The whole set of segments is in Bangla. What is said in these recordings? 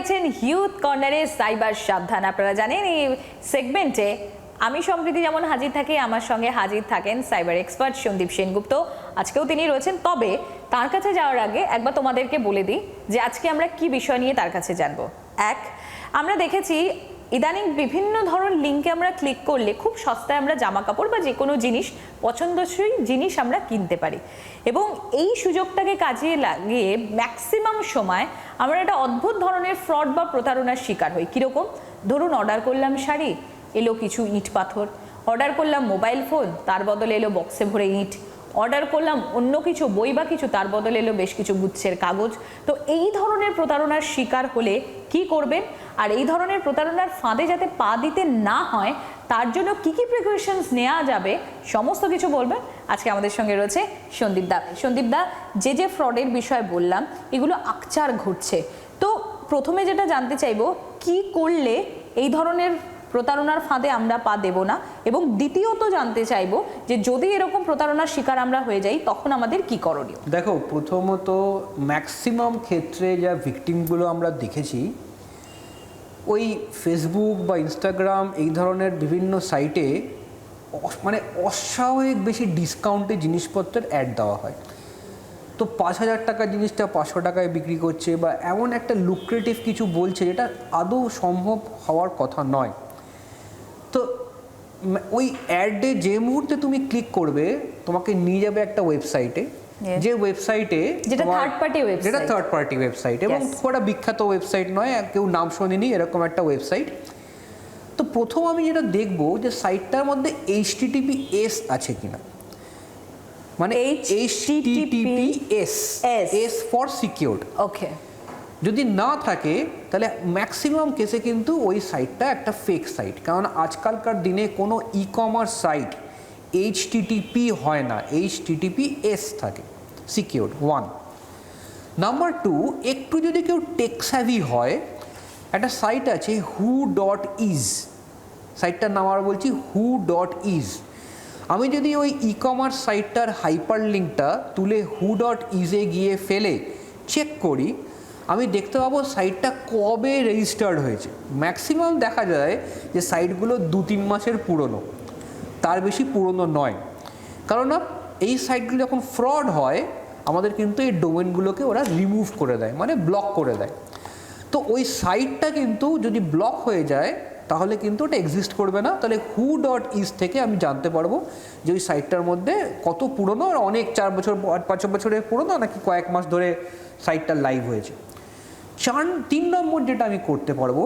রয়েছেন ইউথ কর্নারে সাইবার সাবধান। আপনারা জানেন এই সেগমেন্টে আমি সম্প্রীতি যেমন হাজির থাকি, আমার সঙ্গে হাজির থাকেন সাইবার এক্সপার্ট সন্দীপ সেনগুপ্ত। আজকেও তিনি রয়েছেন। তবে তার কাছে যাওয়ার আগে একবার তোমাদেরকে বলে দিই যে আজকে আমরা কি বিষয় নিয়ে তার কাছে জানবো। এক, আমরা দেখেছি ইদানিং বিভিন্ন ধরনের লিঙ্কে আমরা ক্লিক করলে খুব সস্তায় আমরা জামা কাপড় বা যে কোনো জিনিস, পছন্দসই জিনিস আমরা কিনতে পারি, এবং এই সুযোগটাকে কাজে লাগিয়ে ম্যাক্সিমাম সময় আমরা একটা অদ্ভুত ধরনের ফ্রড বা প্রতারণার শিকার হই। কীরকম? ধরুন অর্ডার করলাম শাড়ি, এলো কিছু ইট পাথর। অর্ডার করলাম মোবাইল ফোন, তার বদলে এলো বক্সে ভরে ইট। অর্ডার করলাম অন্য কিছু বই বা কিছু, তার বদলে এলো বেশ কিছু গুচ্ছের কাগজ। তো এই ধরনের প্রতারণার শিকার হলে কি করবেন, আর এই ধরনের প্রতারণার ফাঁদে যাতে পা দিতে না হয় তার জন্য কি কি প্রিকশনস নেওয়া যাবে, সমস্ত কিছু বলবেন আজকে আমাদের সঙ্গে রয়েছে সন্দীপ দা। সন্দীপ দা, যে ফ্রডের বিষয় বললাম এগুলো আকচার ঘটছে, তো প্রথমে যেটা জানতে চাইবো কি করলে এই ধরনের প্রতারণার ফাঁদে আমরা পা দেব না, এবং দ্বিতীয়ত জানতে চাইবো যে যদি এরকম প্রতারণার শিকার আমরা হয়ে যাই তখন আমাদের কি করণীয়? দেখো, প্রথমত ম্যাক্সিমাম ক্ষেত্রে যা ভিকটিমগুলো আমরা দেখেছি ওই ফেসবুক বা ইনস্টাগ্রাম এই ধরনের বিভিন্ন সাইটে মানে অস্বাভাবিক বেশি ডিসকাউন্টে জিনিসপত্রের অ্যাড দেওয়া হয়। তো 5,000 টাকার জিনিসটা 500 টাকায় বিক্রি করছে, বা এমন একটা লুক্রেটিভ কিছু বলছে যেটা আদৌ সম্ভব হওয়ার কথা নয়। তো ওই অ্যাডে যে মুহূর্তে তুমি ক্লিক করবে তোমাকে নিয়ে যাবে একটা ওয়েবসাইটে, যে ওয়েবসাইটে যেটা থার্ড পার্টি ওয়েবসাইট, এবং খুব একটা বিখ্যাত ওয়েবসাইট নয়, কেউ নাম শোনেনি এরকম একটা ওয়েবসাইট। তো প্রথম আমি যেটা দেখবো যে সাইটটার মধ্যে HTTPS আছে কিনা, মানে HTTPS ফর সিকিউরড। ওকে, যদি না থাকে তাহলে ম্যাক্সিমাম কেসে কিন্তু ওই সাইটটা একটা ফেক সাইট, কারণ আজকালকার দিনে কোনো ই কমার্স সাইট HTTP হয় না, HTTPS থাকে, সিকিউরড। 1 নাম্বার 2, একটু যদি কেউ টেক স্যাভি হয়, একটা সাইট আছে who.is, সাইটটার নাম আর বলছি who.is। আমি যদি ওই ই কমার্স সাইটটার হাইপার লিঙ্কটা তুলে who.is এ গিয়ে ফেলে চেক করি, আমি দেখতে পাবো সাইটটা কবে রেজিস্টার্ড হয়েছে। ম্যাক্সিমাম দেখা যায় যে সাইটগুলো 2-3 মাসের পুরনো, তার বেশি পুরনো নয়। কারণ এই সাইটগুলো যখন ফ্রড হয় আমাদের কিন্তু এই ডোমেনগুলোকে ওরা রিমুভ করে দেয়, মানে ব্লক করে দেয়। তো ওই সাইটটা কিন্তু যদি ব্লক হয়ে যায় তাহলে কিন্তু ওটা এক্সিস্ট করবে না। তাহলে who.is থেকে আমি জানতে পারবো যে ওই সাইটটার মধ্যে কত পুরনো, অনেক 4 বছর 5 বছরের পুরনো, নাকি কয়েক মাস ধরে সাইটটা লাইভ হয়েছে। 3 নম্বর যেটা আমি করতে পারবো,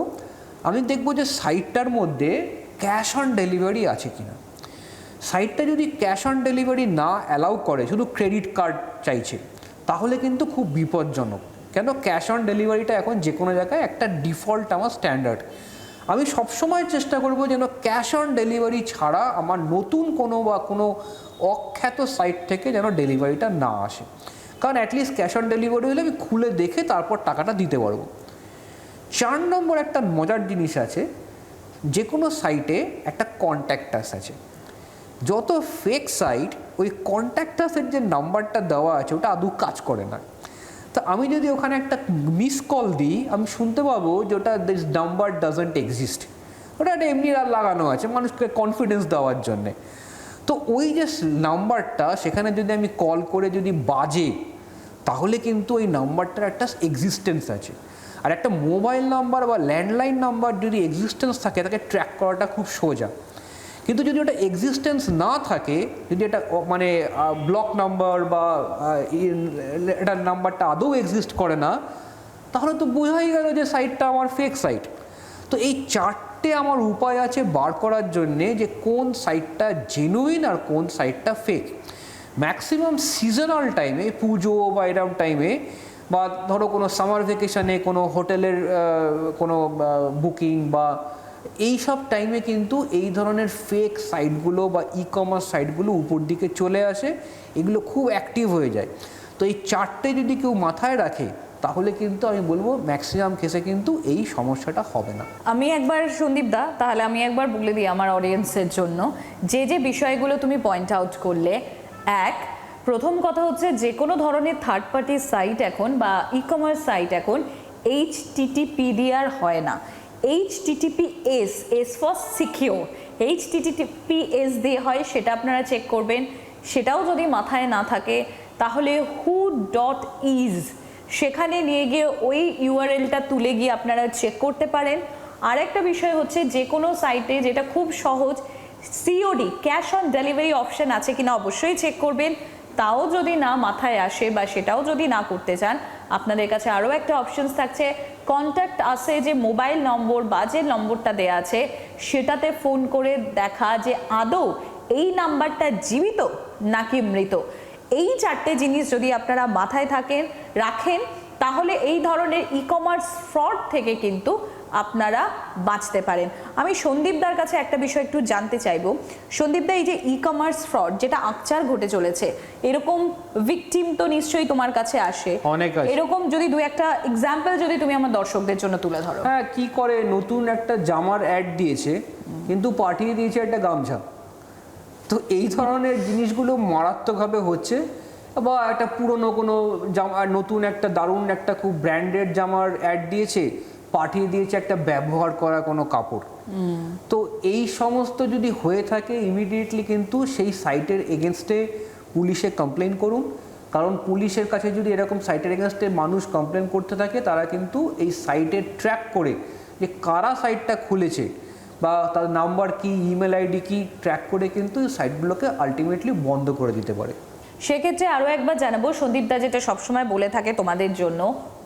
আমি দেখবো যে সাইটটার মধ্যে ক্যাশ অন ডেলিভারি আছে কিনা। সাইটটা যদি ক্যাশ অন ডেলিভারি না অ্যালাউ করে, শুধু ক্রেডিট কার্ড চাইছে, তাহলে কিন্তু খুব বিপজ্জনক। কেন? ক্যাশ অন ডেলিভারিটা এখন যে কোনো জায়গায় একটা ডিফল্ট আমার স্ট্যান্ডার্ড। আমি সবসময় চেষ্টা করবো যেন ক্যাশ অন ডেলিভারি ছাড়া আমার নতুন কোনো বা কোনো অখ্যাত সাইট থেকে যেন ডেলিভারিটা না আসে, কারণ অ্যাটলিস্ট ক্যাশ অন ডেলিভারি হলে আমি খুলে দেখে তারপর টাকাটা দিতে পারবো। 4 নম্বর একটা মজার জিনিস আছে, যে কোনো সাইটে একটা কন্ট্যাক্টাস আছে। যত ফেক সাইট ওই কন্ট্যাক্টাসের যে নাম্বারটা দেওয়া আছে ওটা আদৌ কাজ করে না। তো আমি যদি ওখানে একটা মিস কল দিই, আমি শুনতে পাবো যে ওটা দিস নাম্বার ডাজন্ট এক্সিস্ট, ওটা একটা এমনি লাগানো আছে মানুষকে কনফিডেন্স দেওয়ার জন্যে। তো ওই যে নাম্বারটা সেখানে যদি আমি কল করে যদি বাজে, তাহলে কিন্তু ওই নাম্বারটার একটা এক্সিস্টেন্স আছে। আর একটা মোবাইল নাম্বার বা ল্যান্ডলাইন নাম্বার যদি এক্সিস্টেন্স থাকে তাকে ট্র্যাক করাটা খুব সোজা। কিন্তু যদি ওটা এক্সিস্টেন্স না থাকে, যদি এটা মানে ব্লক নাম্বার বা এটার নাম্বারটা আদৌ এক্সিস্ট করে না, তাহলে তো বোঝাই গেল যে সাইটটা আমার ফেক সাইট। তো এই 4টে আমার উপায় আছে বার করার জন্যে যে কোন সাইটটা জেনুইন আর কোন সাইটটা ফেক। ম্যাক্সিমাম সিজনাল টাইমে, পুজো বা এরকম টাইমে, বা ধরো কোনো সামার ভ্যাকেশনে কোনো হোটেলের কোনো বুকিং বা এই সব টাইমে কিন্তু এই ধরনের ফেক সাইটগুলো বা ই কমার্স সাইটগুলো উপর দিকে চলে আসে, এগুলো খুব অ্যাক্টিভ হয়ে যায়। তো এই 4টে যদি কেউ মাথায় রাখে তাহলে কিন্তু আমি বলবো ম্যাক্সিমাম কেসে কিন্তু এই সমস্যাটা হবে না। আমি একবার সন্দীপ দা, তাহলে আমি একবার বলে দিই আমার অডিয়েন্সের জন্য যে বিষয়গুলো তুমি পয়েন্ট আউট করলে। এক, প্রথম কথা হচ্ছে যে কোনো ধরনের থার্ড পার্টি সাইট এখন বা ই কমার্স সাইট এখন HTTP দিয়ে আর হয় না, HTTPS, S for secure, HTTPS দিয়ে হয়, সেটা আপনারা চেক করবেন। সেটাও যদি মাথায় না থাকে তাহলে who.is সেখানে নিয়ে গিয়ে ওই ইউআরএলটা তুলে গিয়ে আপনারা চেক করতে পারেন। আরেকটা বিষয় হচ্ছে যে কোনো সাইটে, যেটা খুব সহজ, COD cash on delivery option আছে কিনা অবশ্যই চেক করবেন। তাও যদি না মাথায় আসে বা সেটাও যদি না করতে চান, আপনাদের কাছে আরও একটা অপশনস থাকছে, কন্ট্যাক্ট আসে যে মোবাইল নম্বর বা যে নম্বরটা দেওয়া আছে সেটাতে ফোন করে দেখা যে আদৌ এই নাম্বারটা জীবিত নাকি মৃত। এই চারটে জিনিস যদি আপনারা মাথায় রাখেন তাহলে এই ধরনের কমার্স ফ্রড থেকে কিন্তু আপনারা বাঁচতে পারেন। আমি সন্দীপদার কাছে একটা বিষয় একটু জানতে চাইবো। সন্দীপদা, এই যে কমার্স ফ্রড যেটা আকচার ঘটে চলেছে, এরকম ভিকটিম তো নিশ্চয়ই তোমার কাছে আসে, অনেক আছে। এরকম যদি দু একটা এক্সাম্পল যদি তুমি আমার দর্শকদের জন্য তুলে ধরো। হ্যাঁ, কি করে, নতুন একটা জামার অ্যাড দিয়েছে কিন্তু পাঠিয়ে দিয়েছে একটা গামছা। তো এই ধরনের জিনিসগুলো মারাত্মকভাবে হচ্ছে। বা একটা পুরনো কোনো জামা, নতুন একটা দারুণ একটা খুব ব্র্যান্ডেড জামার অ্যাড দিয়েছে, পাঠিয়ে দিয়েছে একটা ব্যবহার করা কোনো কাপড়। তো এই সমস্ত যদি হয়ে থাকে, ইমিডিয়েটলি কিন্তু সেই সাইটের এগেনস্টে পুলিশে কমপ্লেন করুন। কারণ পুলিশের কাছে যদি এরকম সাইটের এগেনস্টে মানুষ কমপ্লেন করতে থাকে, তারা কিন্তু এই সাইটের ট্র্যাক করে যে কারা সাইটটা খুলেছে বা তার নাম্বার কি, ইমেল আইডি কি, ট্র্যাক করে কিন্তু সাইটগুলোকে আলটিমেটলি বন্ধ করে দিতে পারে। সেক্ষেত্রে আরও একবার জানাবো, সন্দীপদা যেটা সবসময় বলে থাকে তোমাদের জন্য,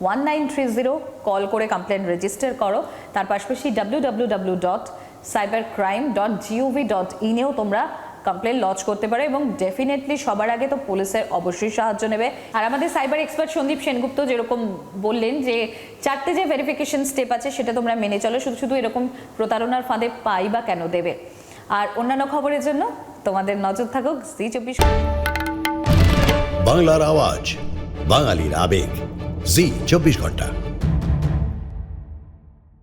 1930 কল করে কমপ্লেন রেজিস্টার করো। তার পাশাপাশি www.cybercrime.gov.in এও তোমরা কমপ্লেন লঞ্চ করতে পারো এবং ডেফিনেটলি সবার আগে তো পুলিশের অবশ্যই সাহায্য নেবে। আর আমাদের সাইবার এক্সপার্ট সন্দীপ সেনগুপ্ত যেরকম বললেন যে চারটে যে ভেরিফিকেশন স্টেপ আছে সেটা তোমরা মেনে চলো, শুধু শুধু এরকম প্রতারণার ফাঁদে পাই বা কেন দেবে। আর অন্যান্য খবরের জন্য তোমাদের নজর থাকুক জি24। বাংলার আওয়াজ, বাঙালির আবেগ, জি 24 ঘন্টা।